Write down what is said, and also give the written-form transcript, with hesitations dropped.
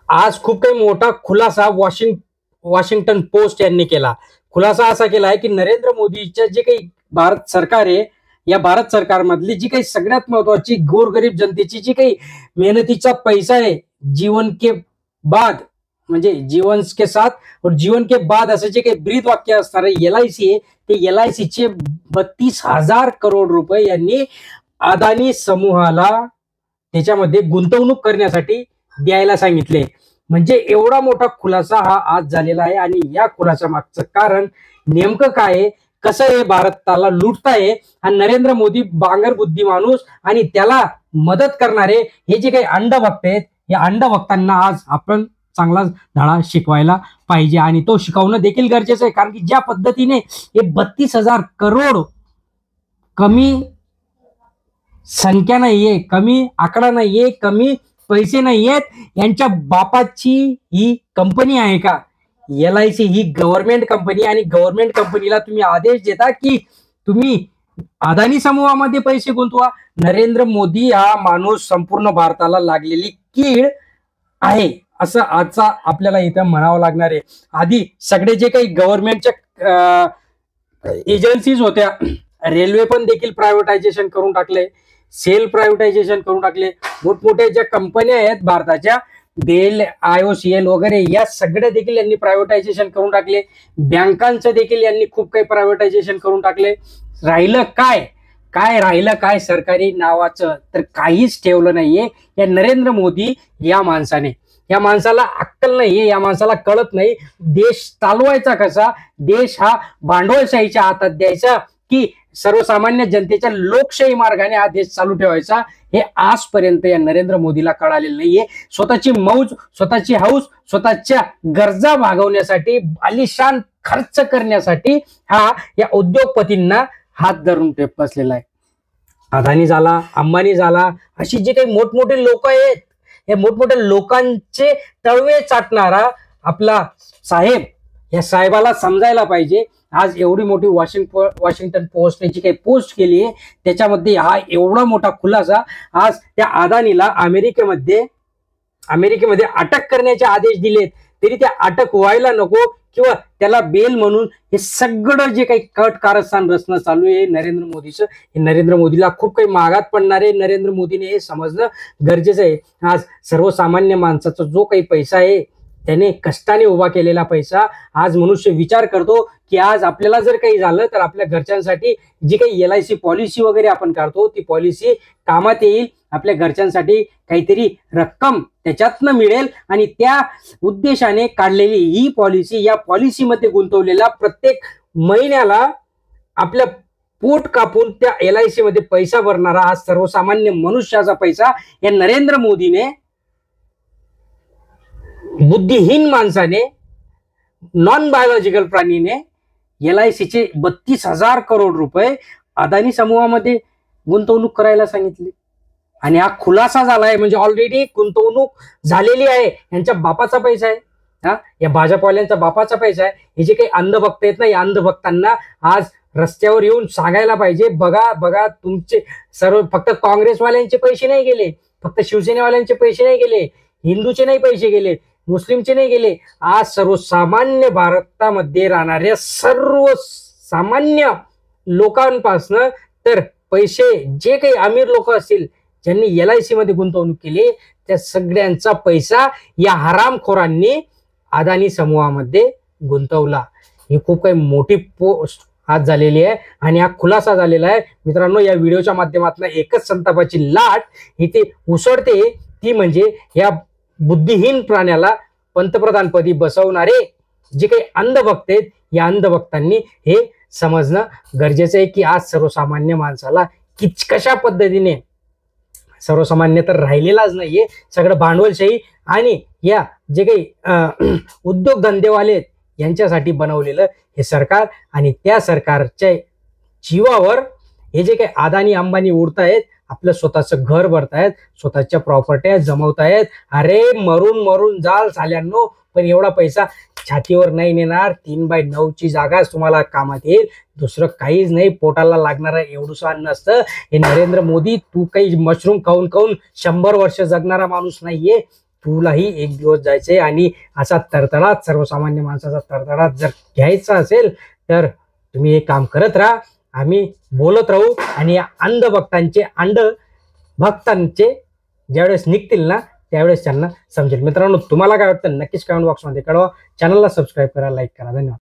आज खूप काही मोठा खुलासा वॉशिंग्टन पोस्ट यांनी केला। खुलासा असा केला आहे की नरेंद्र मोदीच्या जे काही भारत सरकार आहे, या भारत सरकारमधली जी काही सगळ्यात महत्वाची गोरगरीब जनतेची जी काही मेहनतीचा पैसा आहे, जीवन के बाद म्हणजे जीवन के साथ और जीवन के बाद असं जे काही ब्रीद वाक्य असणार आहे LIC आहे, ते LIC चे 32,000 करोड रुपये यांनी अदानी समूहाला त्याच्यामध्ये गुंतवणूक करण्यासाठी द्यायला सांगितले। म्हणजे एवढा मोठा खुलासा हा आज झालेला आहे आणि या खुलासा मागचं कारण नेमकं काय आहे, कसं हे भारताला लुटताय हा नरेंद्र मोदी बांगर बुद्धी माणूस आणि त्याला मदत करणारे हे जे काही अंधभक्त आहेत, या अंधभक्तांना आज आपण चांगला धडा शिकवायला पाहिजे आणि तो शिकवणं देखील गरजेचं आहे। कारण की ज्या पद्धतीने हे 32,000 करोड कमी संख्या नाहीये, कमी आकडा नाहीये, कमी पैसे नाहीयेत, यांच्या बापाची ही कंपनी आहे का? LIC ही गव्हर्नमेंट कंपनी आणि गव्हर्नमेंट कंपनीला तुम्ही आदेश देता की तुम्ही अदानी समूहामध्ये पैसे गुंतवा। नरेंद्र मोदी हा माणूस संपूर्ण भारताला लागलेली कीड आहे असं आजचा आपल्याला इथं म्हणावं लागणार आहे। आधी सगळे जे काही गव्हर्नमेंटच्या एजन्सीज होत्या, रेल्वे पण देखील प्रायव्हेटायझेशन करून टाकले, सेल प्रायव्हेटायझेशन करून टाकले, मोठमोठ्या ज्या कंपन्या आहेत भारताच्या बेल IOCL वगैरे या सगळ्या देखील यांनी प्रायव्हेटायझेशन करून टाकले, बँकांचं देखील यांनी खूप काही प्रायव्हेटायझेशन करून टाकले। राहिलं काय राहिलं काय सरकारी नावाचं? तर काहीच ठेवलं नाहीये या नरेंद्र मोदी या माणसाने। या माणसाला अक्कल नाहीये, या माणसाला कळत नाही देश चालवायचा कसा, देश हा भांडवलशाहीच्या हातात द्यायचा की सर्वसामान्य जनतेच्या लोकशाही मार्गाने हा देश चालू ठेवायचा, हे आजपर्यंत या नरेंद्र मोदीला कळालेलं नाहीये। स्वतःची मौज, स्वतःची हौस, स्वतःच्या गरजा भागवण्यासाठी, आलिशान खर्च करण्यासाठी हा या उद्योगपतींना हात धरून बसलेला आहे। अदानी झाला, अंबानी झाला, अशी जे काही मोठमोठे लोक आहेत, या मोठमोठ्या लोकांचे तळवे चाटणारा आपला साहेब, या साहेबाला समजायला पाहिजे। आज एवढी मोठी वॉशिंग्टन पोस्टने जी काही पोस्ट केली आहे, त्याच्यामध्ये हा एवढा मोठा खुलासा, आज त्या अदानीला अमेरिकेमध्ये अटक करण्याचे आदेश दिलेत, तरी त्या अटक व्हायला नको किंवा त्याला बेल म्हणून हे सगळं जे काही कट कारस्थान रचणं चालू आहे नरेंद्र मोदीचं, हे नरेंद्र मोदीला खूप काही महागात पडणार आहे। नरेंद्र मोदीने हे समजणं गरजेचं आहे। आज सर्वसामान्य माणसाचा जो काही पैसा आहे, त्याने कष्टाने उभा केलेला पैसा, आज मनुष्य विचार करतो की आज आपल्याला जर काही झालं तर आपल्या घरच्यांसाठी जी काही LIC पॉलिसी वगैरे आपण काढतो, ती पॉलिसी कामात येईल, आपल्या घरच्यांसाठी काहीतरी रक्कम त्याच्यातनं मिळेल आणि त्या उद्देशाने काढलेली ही पॉलिसी, या पॉलिसीमध्ये गुंतवलेला प्रत्येक महिन्याला आपल्या पोट कापून त्या LIC मध्ये पैसा भरणारा आज सर्वसामान्य मनुष्याचा पैसा या नरेंद्र मोदीने, बुद्धिहीन माणसाने, नॉन बायोलॉजिकल प्राणीने LIC चे 32,000 करोड रुपये अदानी समूहामध्ये गुंतवणूक करायला सांगितली आणि हा खुलासा झालाय। म्हणजे ऑलरेडी गुंतवणूक झालेली आहे, यांच्या बापाचा पैसा आहे, हा या भाजपवाल्यांचा बापाचा पैसा आहे। हे जे काही अंधभक्त आहेत ना, या अंधभक्तांना आज रस्त्यावर येऊन सांगायला पाहिजे, बघा तुमचे सर्व फक्त काँग्रेसवाल्यांचे पैसे नाही गेले, फक्त शिवसेनेवाल्यांचे पैसे नाही गेले, हिंदूचे नाही पैसे गेले, मुस्लिमचे नाही गेले, आज सर्वसामान्य भारतामध्ये राहणाऱ्या सर्वसामान्य लोकांपासनं तर पैसे जे काही अमीर लोक असतील ज्यांनी LIC मध्ये गुंतवणूक केली, त्या सगळ्यांचा पैसा या हरामखोरांनी अदानी समूहामध्ये गुंतवला। ही खूप काही मोठी पोस्ट आज झालेली आहे आणि हा खुलासा झालेला आहे। मित्रांनो, या व्हिडिओच्या माध्यमातून एकच संतापाची लाट इथे उसळते, ती म्हणजे या बुद्धिहीन प्राण्याला पंतप्रधानपदी बसवणारे जे काही अंधभक्त आहेत, या अंधभक्तांनी हे समजणं गरजेचं आहे की आज सर्वसामान्य माणसाला कशा पद्धतीने, सर्वसामान्य तर राहिलेलाच नाहीये, सगळं भांडवलशाही आणि या जे काही उद्योगधंदेवाले आहेत यांच्यासाठी बनवलेलं हे सरकार, आणि त्या सरकारच्या जीवावर हे जे काही अदानी अंबानी उडतायत, आपलं स्वतःचं घर भरतायत, स्वतःच्या प्रॉपर्ट्या जमवतायत। अरे मरून जाल साल्यांनो, पण एवढा पैसा छातीवर नाही नेणार। 3x9 ची जागाच तुम्हाला कामात येईल, दुसरं काहीच नाही। पोटाला लागणारं एवढंसं अन्न नसतं। हे नरेंद्र मोदी, तू काही मशरूम खाऊन 100 वर्ष जगणारा माणूस नाहीये, तुलाही एक दिवस जायचंय आणि असा तडतडाट सर्वसामान्य माणसाचा तडतडाट जर घ्यायचा असेल तर तुम्ही हे काम करत राहा. आम्ही बोलत राहू आणि या भक्तांचे ज्यावेळेस निघतील ना त्यावेळेस त्यांना समजेल. मित्रांनो, तुम्हाला काय वाटतं नक्कीच कमेंट बॉक्समध्ये कळवा. चॅनलला सबस्क्राईब करा, लाईक करा. धन्यवाद.